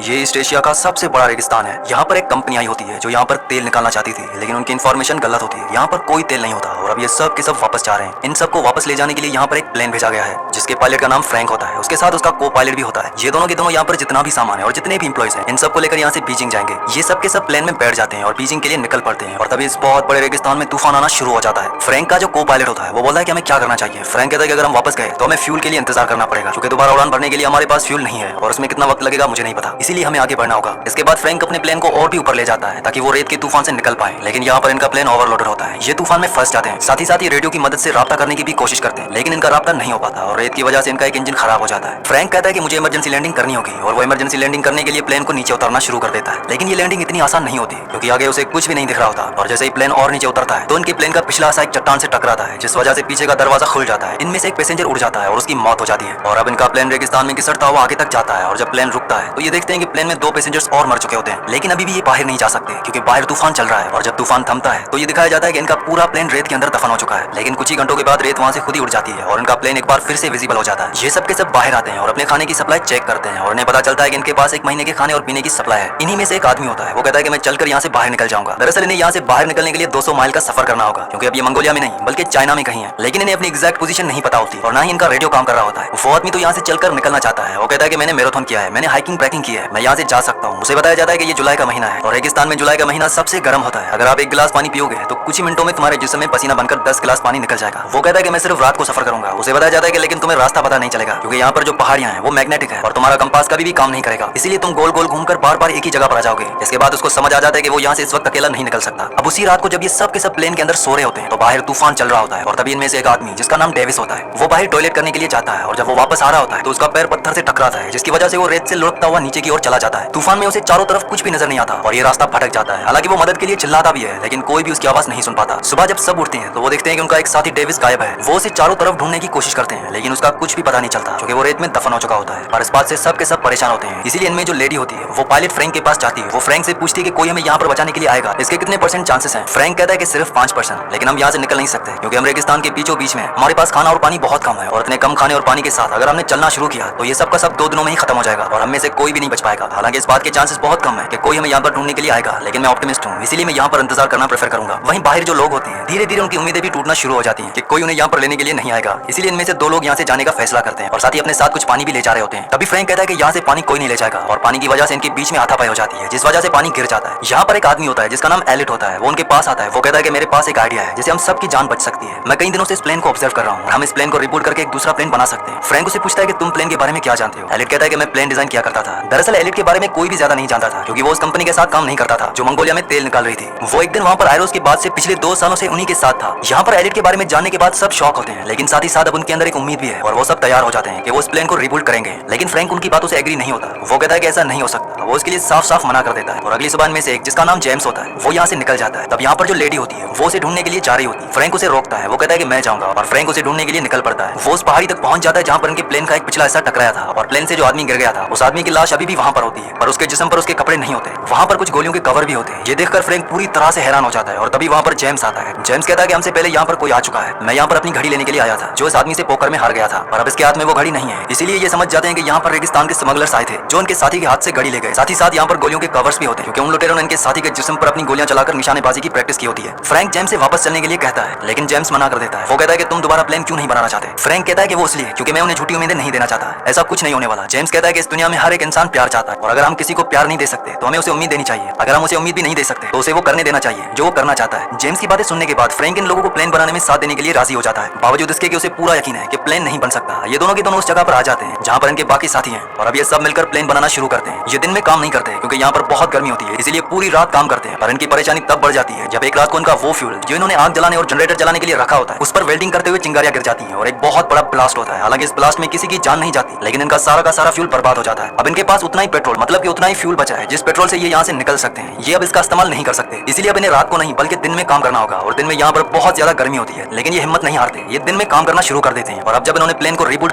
ये east Asia का सबसे बड़ा रेगिस्तान है। यहाँ पर एक कंपनी आई होती है जो यहाँ पर तेल निकालना चाहती थी, लेकिन उनकी इन्फॉर्मेशन गलत होती है। यहाँ पर कोई तेल नहीं होता और अब ये सब के सब वापस जा रहे हैं। इन सबको वापस ले जाने के लिए यहाँ पर एक प्लेन भेजा गया है जिसके पायलट का नाम फ्रैंक होता है। उसके साथ उसका को पायलट भी होता है। ये दोनों के दोनों यहाँ पर जितना भी सामान है और जितने भी इंप्लॉइज हैं, इन सबको लेकर यहाँ से बीजिंग जाएंगे। ये सब के सब प्लेन में बैठ जाते हैं और बीजिंग के लिए निकल पड़ते हैं। और तभी इस बहुत बड़े रेगिस्तान में तूफान आना शुरू हो जाता है। फ्रैंक का जो को पायलट होता है वो बोलता है कि हमें क्या करना चाहिए। फ्रैंक कहता है कि अगर हम वापस गए तो हमें फ्यूल के लिए इंतजार करना पड़ेगा, क्योंकि दोबारा उड़ान भरने के लिए हमारे पास फ्यूल नहीं है और उसमें कितना वक्त लगेगा मुझे नहीं पता, इसीलिए हमें आगे बढ़ना होगा। इसके बाद फ्रैंक अपने प्लेन को और भी ऊपर ले जाता है ताकि वो रेत के तूफान से निकल पाए, लेकिन यहाँ पर इनका प्लेन ओवरलोडेड होता है। ये तूफान में फंस जाते हैं। साथ ही साथ ये रेडियो की मदद से राब्ता करने की भी कोशिश करते हैं, लेकिन इनका राब्ता नहीं हो पाता और रेत की वजह से इनका एक इंजन खराब हो जाता है। फ्रैंक कहता है कि मुझे इमरजेंसी लैंडिंग करनी होगी और वो इमरजेंसी लैंडिंग करने के लिए प्लेन को नीचे उतारना शुरू कर देता है। लेकिन ये लैंडिंग इतनी आसान नहीं होती क्योंकि आगे उसे कुछ भी नहीं दिख रहा होता और जैसे ही प्लेन और नीचे उतरता है तो इनके प्लेन का पिछला हिस्सा एक चट्टान से टकराता है, जिस वजह से पीछे का दरवाजा खुल जाता है। इनमें से एक पैसेंजर उड़ जाता है और उसकी मौत हो जाती है। और अब इनका प्लेन रेगिस्तान में घिसटता हुआ आगे तक जाता है और जब प्लेन रुकता है तो ये देखते हैं कि प्लेन में 2 पैसेंजर्स और मर चुके होते हैं, लेकिन अभी भी ये बाहर नहीं जा सकते क्योंकि बाहर तूफान चल रहा है। और जब तूफान थमता है तो ये दिखाया जाता है कि इनका पूरा प्लेन रेत के अंदर दफन हो चुका है। लेकिन कुछ ही घंटों के बाद रेत वहां से खुद ही उड़ जाती है और इनका प्लेन एक बार फिर से विजिबल हो जाता है। ये सब के सब बाहर आते हैं और अपने खाने की सप्लाई चेक करते हैं और इन्हें पता चलता है कि इनके पास 1 महीने के खाने और पीने की सप्लाई है। इन्हीं में से एक आदमी होता है, वो कहता है कि मैं चलकर यहाँ से बाहर निकल जाऊंगा। दरअसल इन्हें यहाँ से बाहर निकलने के लिए 200 माइल का सफर करना होगा, क्योंकि अब ये मंगोलिया में नहीं बल्कि चाइना में कहीं है। लेकिन इन्हें अपनी एग्जैक्ट पोजीशन नहीं पता होती और ना ही इनका रेडियो काम कर रहा होता है। वो आदमी तो यहाँ से चलकर निकलना चाहता है। वो कहता है कि मैंने मैराथन किया है, मैंने हाइकिंग ट्रैकिंग की है, मैं यहाँ से जा सकता हूँ। उसे बताया जाता है कि ये जुलाई का महीना है और रेगिस्तान में जुलाई का महीना सबसे गर्म होता है। अगर आप 1 गिलास पानी पियोगे तो कुछ ही मिनटों में तुम्हारे जिस्म में पसीना बनकर 10 गिलास पानी निकल जाएगा। वो कहता है कि मैं सिर्फ रात को सफर करूंगा। उसे बताया जाता है कि लेकिन तुम्हें रास्ता पता नहीं चलेगा, क्योंकि यहाँ पर जो पहाड़ियां हैं वो मैग्नेटिक है और तुम्हारा कंपास कभी भी काम नहीं करेगा, इसीलिए तुम गोल गोल घूमकर बार बार एक ही जगह पर आ जाओगे। इसके बाद उसको समझ आ जाता है कि वो यहाँ से इस वक्त अकेला नहीं निकल सकता। अब उसी रात को जब ये सब के सब प्लेन के अंदर सो रहे होते हैं तो बाहर तूफान चल रहा होता है और तभी इनमें से एक आदमी जिसका नाम डेविस होता है वो बाहर टॉयलेट करने के लिए जाता है और जब वो वापस आ रहा होता है तो उसका पैर पत्थर से टकराता है, जिसकी वजह से वो रेत से लुढ़कता हुआ नीचे की ओर चला जाता है। तूफान में उसे चारों तरफ कुछ भी नजर नहीं आता और ये रास्ता भटक जाता है। हालांकि वो मदद के लिए चिल्लाता भी है, लेकिन कोई भी उसकी आवाज नहीं सुन पाता। सुबह जब सब उठते हैं तो वो देखते हैं कि उनका एक साथी डेविस गायब है। वो उसे चारों तरफ ढूंढने की कोशिश करते हैं, लेकिन उसका कुछ भी पता नहीं चलता क्योंकि वो रेत में दफन हो चुका होता है। और इस बात से सब के सब परेशान होते हैं। इसीलिए इनमें जो लेडी होती है वो पायलट फ्रैंक के पास जाती है। वो फ्रैंक से पूछती है कि कोई हमें यहाँ पर बचाने के लिए आएगा, इसके कितने % चांसेस हैं। फ्रैंक कहता है कि सिर्फ 5%, लेकिन हम यहाँ से निकल नहीं सकते क्योंकि हम रेगिस्तान के बीचों बीच में, हमारे पास खाना और पानी बहुत कम है और इतने कम खाने और पानी के साथ अगर हमने चलना शुरू किया तो ये सब का सब 2 दिनों में ही खत्म हो जाएगा और हमें से कोई भी नहीं बच पाएगा। हालांकि इस बात के चांसेस बहुत कम है कि कोई हमें यहाँ पर ढूंढने के लिए आएगा, लेकिन मैं ऑप्टिमिस्ट हूँ, इसीलिए मैं यहाँ पर इंतजार करना प्रेफर करूंगा। वहीं बाहर जो लोग होते हैं धीरे धीरे उनकी उम्मीदें भी टूटना शुरू हो जाती हैं कि कोई उन्हें यहाँ पर लेने के लिए नहीं आएगा। इसीलिए इनमें से 2 लोग यहाँ से जाने का फैसला करते हैं और साथ ही अपने साथ कुछ पानी भी ले जा रहे होते हैं। तभी फ्रैंक कहता है कि यहाँ से पानी कोई नहीं ले जाएगा और पानी की वजह से इनके बीच में हाथापाई हो जाती है, जिस वजह से पानी गिर जाता है। यहाँ पर एक आदमी होता है जिसका नाम एलिट होता है। वो उनके पास आता है। वो कहता है कि मेरे पास एक आइडिया है जिससे हम सबकी जान बच सकती है। मैं कई दिनों से इस प्लेन को ऑब्जर्व कर रहा हूँ, हम इस प्लेन को रिबूट करके एक दूसरा प्लेन बना सकते हैं। फ्रैंक उसे पूछता है कि तुम प्लेन के बारे में क्या जानते हो। एलिट कहता है कि मैं प्लेन डिजाइन किया करता था। दरअसल एलिट के बारे में कोई भी ज्यादा नहीं जानता था क्योंकि वो उस कंपनी के साथ काम नहीं करता था जो मंगोलिया में तेल निकाल रही थी। वो एक दिन वहाँ पर आया, उसके बाद से पिछले 2 सालों से उन्हीं के साथ था। यहाँ पर एलिट के बारे में जानने के बाद सब शॉक होते हैं, लेकिन साथ ही साथ अब उनके अंदर एक उम्मीद भी है और वो सब तैयार हो जाते हैं कि वो इस प्लेन को रिबूट करेंगे। लेकिन फ्रैंक उनकी बातों से एग्री नहीं होता। वो कहता है कि ऐसा नहीं हो सकता। वो उसके लिए साफ साफ मना कर देता है और अगली सुबह में से एक जिसका नाम जेम्स होता है वो यहाँ से निकल जाता है। तब यहाँ पर जो लेडी होती है वो उसे ढूंढने के लिए जा रही होती है। फ्रैंक उसे रोकता है। वो कहता है कि मैं जाऊंगा और फ्रैंक उसे ढूंढने के लिए निकल पड़ता है। वो उस पहाड़ी तक पहुंच जाता है जहाँ पर उनके प्लेन का एक पिछला हिस्सा टकराया था और प्लेन से जो आदमी गिर गया था उस आदमी की लाश अभी भी वहाँ पर होती है, पर उसके जिस्म पर उसके कपड़े नहीं होते। वहाँ पर कुछ गोलियों के कवर भी होते हैं। ये देखकर फ्रैंक पूरी तरह से हैरान हो जाता है और तभी वहाँ पर जेम्स आता है। जेम्स कहता है कि हमसे पहले यहाँ पर कोई आ चुका है, मैं यहाँ पर अपनी घड़ी लेने के लिए आया था जो इस आदमी से पोकर में हार गया था और अब इसके हाथ में वो घड़ी नहीं है। इसीलिए ये समझ जाते हैं कि यहाँ पर रेगिस्तान के स्मगलर्स आए थे जो उनके साथी के हाथ से घड़ी ले गए। साथ ही साथ यहाँ पर गोलियों के कवर्स भी होते हैं क्योंकि उन लुटेरों ने इनके साथी के जिस्म पर अपनी गोलियां चलाकर निशानेबाजी की प्रैक्टिस की होती है। फ्रैंक जेम्स से वापस चलने के लिए कहता है, लेकिन जेम्स मना कर देता है। वो कहता है कि तुम दोबारा प्लेन क्यों नहीं बनाना चाहते। फ्रैंक कहता है कि वो इसलिए क्योंकि मैं उन्हें झूठी उम्मीदें नहीं देना चाहता, ऐसा कुछ नहीं होने वाला। जेम्स कहता है कि इस दुनिया में हर एक इंसान प्यार चाहता है और अगर हम किसी को प्यार नहीं दे सकते तो हमें उसे उम्मीद देनी चाहिए। अगर हम उसे उम्मीद भी नहीं दे सकते तो उसे वो करने देना चाहिए जो वो करना चाहता है। जेम्स की बातें सुनने के बाद फ्रैंक इन लोगों को प्लेन बनाने में साथ देने के लिए राजी हो जाता है, बावजूद इसके कि उसे पूरा यकीन है कि प्लेन नहीं बन सकता। ये दोनों के दोनों उस जगह पर आ जाते हैं जहाँ पर इनके बाकी साथी हैं और अब ये सब मिलकर प्लेन बनाना शुरू करते हैं। ये दिन में काम नहीं करते क्योंकि यहाँ पर बहुत गर्मी होती है, इसीलिए पूरी रात काम करते हैं। पर इनकी परेशानी तब बढ़ जाती है जब एक रात को इनका वो फ्यूल जो इन्होंने आग जलाने और जनरेटर चलाने के लिए रखा होता है उस पर वेल्डिंग करते हुए चिंगारियां गिर जाती हैं और एक बहुत बड़ा ब्लास्ट होता है। हालांकि इस ब्लास्ट में किसी की जान नहीं जाती, लेकिन इनका सारा का सारा फ्यूल बर्बाद हो जाता है। अब इनके पास उतना ही पेट्रोल मतलब कि उतना ही फ्यूल बचा है जिस पेट्रोल से ये यहाँ से निकल सकते हैं। ये अब इसका इस्तेमाल नहीं कर सकते, इसलिए अब इन्हें रात को नहीं बल्कि दिन में काम करना होगा और दिन में यहाँ पर बहुत ज्यादा गर्मी होती है, लेकिन ये हिम्मत नहीं हारते। ये दिन में काम करना शुरू कर देते हैं और अब जब इन्होंने प्लेन को रिबूट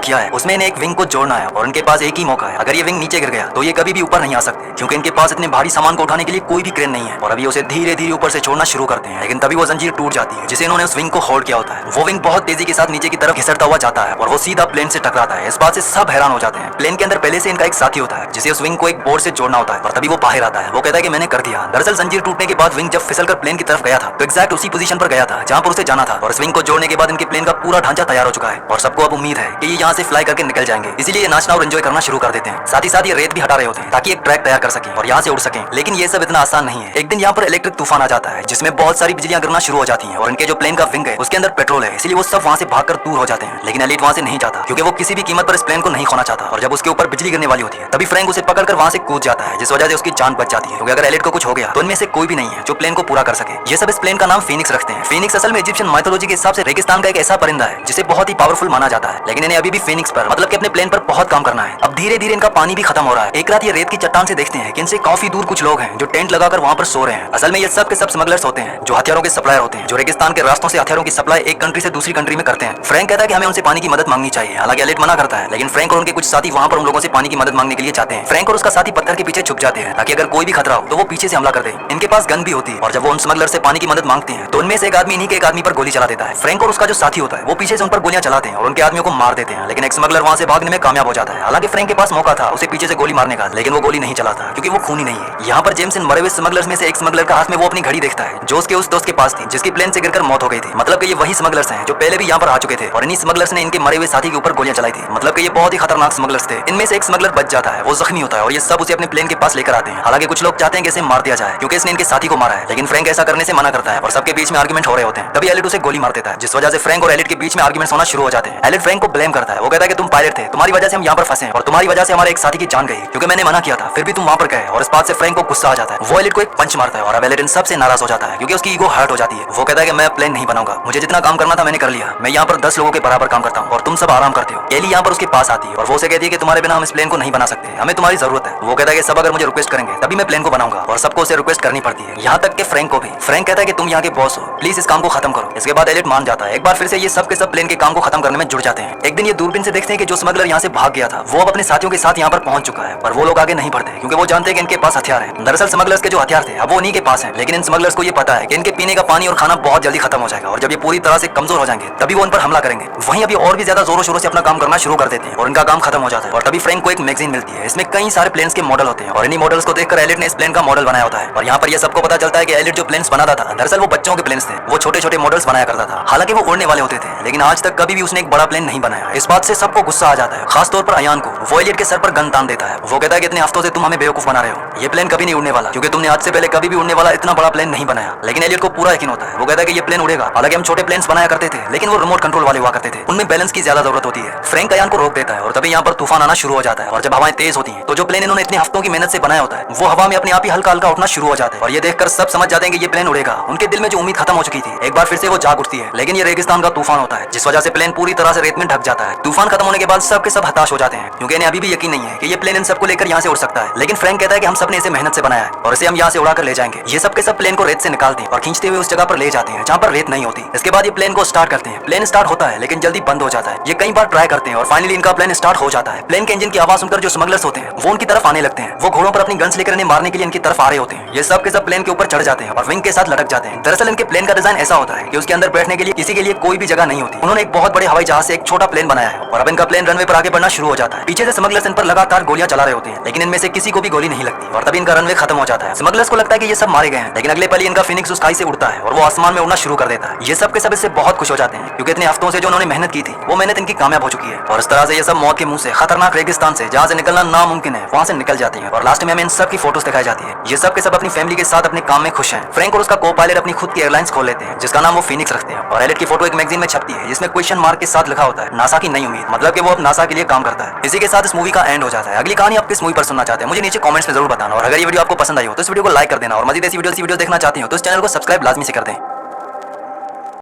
किया है उसमें इन्हें एक विंग को जोड़ना है और उनके पास एक ही मौका है। अगर ये विंग नीचे गिर गया तो ये कभी भी ऊपर नहीं आ सकते, क्योंकि इनके पास इतने भारी सामान को उठाने के लिए कोई भी क्रेन नहीं है। और अभी उसे धीरे धीरे ऊपर से छोड़ना शुरू करते हैं, लेकिन तभी वो जंजीर टूट जाती है जिसे इन्होंने उस विंग को होल्ड किया होता है। वो विंग बहुत तेजी के साथ नीचे की तरफ घिसटता हुआ जाता है और वो सीधा प्लेन से टकराता है। इस बात से सब हैरान हो जाते हैं। प्लेन के अंदर पहले से इनका एक साथी होता है जिसे उस विंग को एक बोर्ड से जोड़ना होता है और तभी वो बाहर आता है। वो कहता है कि मैंने कर दिया। दरअसल जंजीर टूटने के बाद विंग जब फिसलकर प्लेन की तरफ गया था तो एग्जैक्ट उसी पोजीशन पर गया था जहां पर उसे जाना था। और इस विंग को जोड़ने के बाद इनके प्लेन का पूरा ढांचा तैयार हो चुका है और सबको अब उम्मीद है कि ये यहाँ से फ्लाई करके निकल जाएंगे। इसीलिए ये नाचना और एंजॉय करना शुरू कर देते हैं। साथ ही साथ ये रेत भी हटा रहे होते हैं ताकि एक ट्रैक तैयार कर सकें और यहाँ से उड़ सकें। लेकिन ये सब इतना आसान नहीं है। एक दिन यहाँ पर इलेक्ट्रिक तूफान आ जाता है जिसमें बहुत सारी बिजलियां गिरना शुरू हो जाती हैं और इनके जो प्लेन का विंग है उसके अंदर पेट्रोल है, इसलिए वो सब वहाँ से भागकर दूर हो जाते हैं। लेकिन एलिट वहाँ से नहीं जाता क्योंकि वो किसी भी कीमत पर इस प्लेन को नहीं खोना चाहता। और जब उसके ऊपर बिजली गिरने वाली होती है तभी फ्रैंक उसे पकड़कर वहाँ से कूद जाता है, जिस वजह से उसकी जान बच जाती है। क्योंकि अगर एलिट को कुछ हो गया तो इनमें से कोई भी नहीं है जो प्लेन को पूरा कर सके। ये सब इस प्लेन का नाम फीनिक्स रखते हैं। फीनिक्स असल में इजिप्शियन माइथोलॉजी के हिसाब से रेगिस्तान का एक ऐसा परिंदा है जिसे बहुत ही पावरफुल माना जाता है। लेकिन इन्हें अभी भी फीनिक्स पर मतलब कि अपने प्लेन पर बहुत काम करना है। अब धीरे धीरे इनका पानी भी खत्म हो रहा है। एक रात ये रेत की चट्टान से देखते हैं कि इनसे काफी दूर कुछ लोग हैं जो टेंट लगाकर वहाँ पर सो रहे हैं। असल में ये सब के सब स्मगलर्स होते हैं जो हथियारों के सप्लायर होते हैं, जो रेगिस्तान के रास्तों से हथियारों की सप्लाई एक कंट्री से दूसरी कंट्री में करते हैं। फ्रैंक कहता है कि हमें उनसे पानी की मदद मांगनी चाहिए। हालांकि एलिट मना करता है, लेकिन फ्रैंक और उनके कुछ साथी वहाँ पर उन लोगों से पानी की मदद मांगने के लिए जाते हैं। फ्रैंक और उसका साथी पत्थर के पीछे छुप जाते हैं ताकि अगर कोई भी खतरा हो तो वो पीछे से हमला कर दे। इनके पास गन भी होती है और जब वो उन स्मगलर से पानी की मदद मांगते हैं तो उनमें से एक आदमी इन्हीं के एक आदमी पर गोली चला देता है। फ्रैंक और उसका जो साथी होता है वो पीछे से उन पर गोलियां चलाते हैं और उनके आदमियों को मार देते हैं। लेकिन एक स्मगलर वहाँ से भागने में कामयाब हो जाता है। हालांकि फ्रैंक के पास मौका था उसे पीछे से गोली मारने का, लेकिन वो गोली नहीं चलाता क्योंकि वो खूनी नहीं है। यहाँ पर जेम्स इन मरे हुए स्मगलर्स में से एक स्मगलर का हाथ में वो अपनी घड़ी देखता है जो उसके उस दोस्त के पास थी जिसकी प्लेन से गिरकर मौत हो गई थी। मतलब कि ये वही स्मगलर्स हैं जो पहले भी यहाँ पर आ चुके थे और इन्हीं स्मगलर्स ने इनके मरे हुए साथी के ऊपर गोलियां चलाई थी। मतलब कि ये बहुत ही खतरनाक स्मगलर्स थे। इनमें से एक स्मगलर बच जाता है, वो जख्मी होता है और ये सब उसे अपने प्लेन के पास लेकर आते हैं। हालांकि कुछ लोग चाहते हैं कि इसे मार दिया जाए क्योंकि इसने इनके साथी को मारा है, लेकिन फ्रैंक ऐसा करने से मना करता है और सबके बीच में आर्गुमेंट हो रहे होते हैं। तभी एलिट उसे गोली मार देता है, जिस वजह से फ्रैंक और एलिट के बीच में आर्गुमेंट्स होना शुरू हो जाते हैं। एलिट फ्रैंक को ब्लेम करता है। वो कहता है कि तुम पायलट थे, तुम्हारी वजह से हम यहाँ पर फंसे और तुम्हारी वजह से हमारे एक साथी की जान गई क्योंकि मैंने मना किया था, फिर भी तुम वहाँ पर गए। और इस बात से फ्रैंक को गुस्सा आ जाता है। वो एलिट को एक पंच मारता है और अब एलिट इन सबसे नाराज हो जाता है क्योंकि उसकी ईगो हर्ट हो जाती है। वो कहता है कि मैं प्लेन नहीं बनाऊंगा, मुझे जितना काम करना था मैंने कर लिया। मैं यहाँ पर 10 लोगों के बराबर काम करता हूँ और तुम सब आराम करते हो। एली यहाँ पर उसके पास आती है और वो उसे कहती है कि तुम्हारे बिना हम इस प्लेन को नहीं बना सकते, हमें तुम्हारी जरूरत है। वो कहता है कि सब अगर मुझे रिक्वेस्ट करेंगे तभी मैं प्लेन को बनाऊंगा और सबको उसे रिक्वेस्ट करनी पड़ती है, यहाँ तक कि फ्रैंक को भी। फ्रैंक कहता है कि तुम यहाँ के बॉस हो, प्लीज इस काम को खत्म करो। इसके बाद एलिट मान जाता है। एक बार फिर से ये सब के सब प्लेन के काम को खत्म करने में जुड़ जाते हैं। एक दिन ये दूरबीन से देखते हैं कि जो स्मगलर यहाँ से भाग गया था वो अब अपने साथियों के साथ यहाँ पर पहुंच चुका है, पर वो लोग आगे नहीं बढ़ते क्योंकि वो जानते हैं कि इनके पास हथियार है। दरअसल स्मगलर्स के जो हथियार थे अब वो उन्हीं के पास है, लेकिन इन स्मगलर्स को ये पता है कि इनके पीने का पानी और खाना बहुत जल्दी खत्म हो जाएगा और जब ये पूरी तरह से कमजोर हो जाएंगे तभी वो उन पर हमला करेंगे। वहीं अभी और भी ज्यादा जोरों शोरों से अपना काम करना शुरू कर देते हैं और इनका काम खत्म हो जाता है। और तभी फ्रैंक को एक मैगजीन मिलती है, इसमें कई सारे प्लेन्स के मॉडल होते हैं और इन्हीं मॉडल्स को देखकर एलिट ने इस प्लेन का मॉडल बनाया होता है। और यहाँ पर ये सबको पता चलता है कि एलिट जो प्लेन्स बनाता था दरअसल वो बच्चों के प्लेन्स थे, वो छोटे छोटे मॉडल्स बनाया करता था। हालांकि वो उड़ने वाले होते थे, लेकिन आज तक कभी भी उसने एक बड़ा प्लेन नहीं बनाया। इस बात से सबको गुस्सा आ जाता है, खासतौर पर अयान को। वो एलिट के सर पर गन तान देता है। वो कहता है कि इतने हफ्तों से तुम हमें बेवकूफ बना रहे हो, ये प्लेन कभी नहीं उड़ने वाला क्योंकि तुमने आज से पहले कभी भी उड़ने वाला इतना बड़ा प्लेन नहीं बनाया। लेकिन एलिट को पूरा यकीन होता है। वो कहता है कि ये प्लेन उड़ेगा। हालांकि हम छोटे प्लेन्स बनाया करते थे लेकिन वो रिमोट कंट्रोल वाले हुआ करते थे, उनमें बैलेंस की ज्यादा जरूरत होती है। फ्रैंक अयान को रोक देता है और तभी यहाँ पर तूफान आना शुरू हो जाता है और जब हवाएं तेज होती हैं तो जो प्लेन इन्होंने इतने हफ्तों की मेहनत से बनाया होता है वो हवा में अपने आप ही हल्का हल्का उठना शुरू हो जाता है। और ये देखकर सब समझ जाते हैं कि ये प्लेन उड़ेगा। उनके दिल में जो उम्मीद खत्म हो चुकी थी एक बार फिर से वो जाग उठती है, लेकिन ये रेगिस्तान का तूफान होता है जिस वजह से प्लेन पूरी तरह से रेत में ढक जाता है। तूफान खत्म होने के बाद सब के सब हताश हो जाते हैं क्योंकि इन्हें अभी भी यकीन नहीं है कि ये प्लेन इन सबको लेकर यहाँ से उड़ सकता है। लेकिन फ्रैंक कहता है कि हम सबने इसे मेहनत से बनाया है और इसे हम यहाँ से उड़ा कर ले जाएंगे। ये सब के सब प्लेन को रेत से निकालते हैं और खींचते हुए उस जगह पर ले जाते हैं जहाँ पर रेत नहीं होती। इसके बाद ये प्लेन को स्टार्ट करते हैं। प्लेन स्टार्ट होता है लेकिन जल्दी बंद हो जाता है। ये कई बार ट्राई करते हैं और फाइनली इनका प्लेन स्टार्ट हो जाता है। प्लेन के इंजन की आवाज सुनकर जो स्मगलर्स होते हैं वो उनकी तरफ आने लगते हैं। वो घोड़ों पर अपनी गन्स लेकर इन्हें मारने के लिए इनकी तरफ आ रहे होते हैं। ये सब के सब प्लेन के ऊपर चढ़ जाते हैं और विंग के साथ लटक जाते हैं। दरअसल इनके प्लेन का डिजाइन ऐसा होता है कि उसके अंदर बैठने के लिए किसी के लिए कोई भी जगह नहीं होती। उन्होंने एक बहुत बड़े हवाई जहाज से एक छोटा प्लेन बनाया है और अब इनका प्लेन रनवे पर आगे बढ़ना शुरू हो जाता है। पीछे से स्मगलर्स इन पर लगातार गोलियां चला रहे होते हैं लेकिन इनमें से किसी को भी गोली नहीं लगती और तभी इनका रनवे खत्म हो जाता है। स्मगलर्स को लगता है कि ये सब मारे गए हैं, लेकिन अगले पल ही इनका फिनिक्स उस खाई से उड़ता है और वो आसमान में उड़ना शुरू कर देता है। ये सब के सब इससे बहुत खुश हो जाते हैं क्योंकि इतने हफ्तों से जो उन्होंने मेहनत की थी वो मेहनत इनकी कामयाब हो चुकी है। और इस तरह से ये सब मौत के मुंह से, खतरनाक रेगिस्तान से जहाँ से निकलना नामुमकिन है, वहाँ से निकल जाती है। और लास्ट में हमें इन सब की फोटोज दिखाई जाती है। ये सब के सब अपनी फैमिली के साथ अपने काम में खुश हैं। फ्रैंक और उसका को पायलट अपनी खुद की एयरलाइंस खोल लेते हैं जिसका नाम वो फीनिक्स रखते हैं। और एलिट की फोटो एक मैगजीन में छपती है जिसमें क्वेश्चन मार्क के साथ लिखा होता है नासा की नई उम्मीद, मतलब कि वो अब नासा के लिए काम करता है। इसी के साथ इस मूवी का एंड हो जाता है। अगली कहानी आप किस मूवी पर सुनना चाहते हैं मुझे नीचे कमेंट्स में जरूर बताना। और अगर ये वीडियो आपको पसंद आई हो तो इस वीडियो को लाइक कर देना और मजीद ऐसी वीडियो देखना चाहते हो तो इस चैनल को सब्सक्राइब लाजमी से कर दें।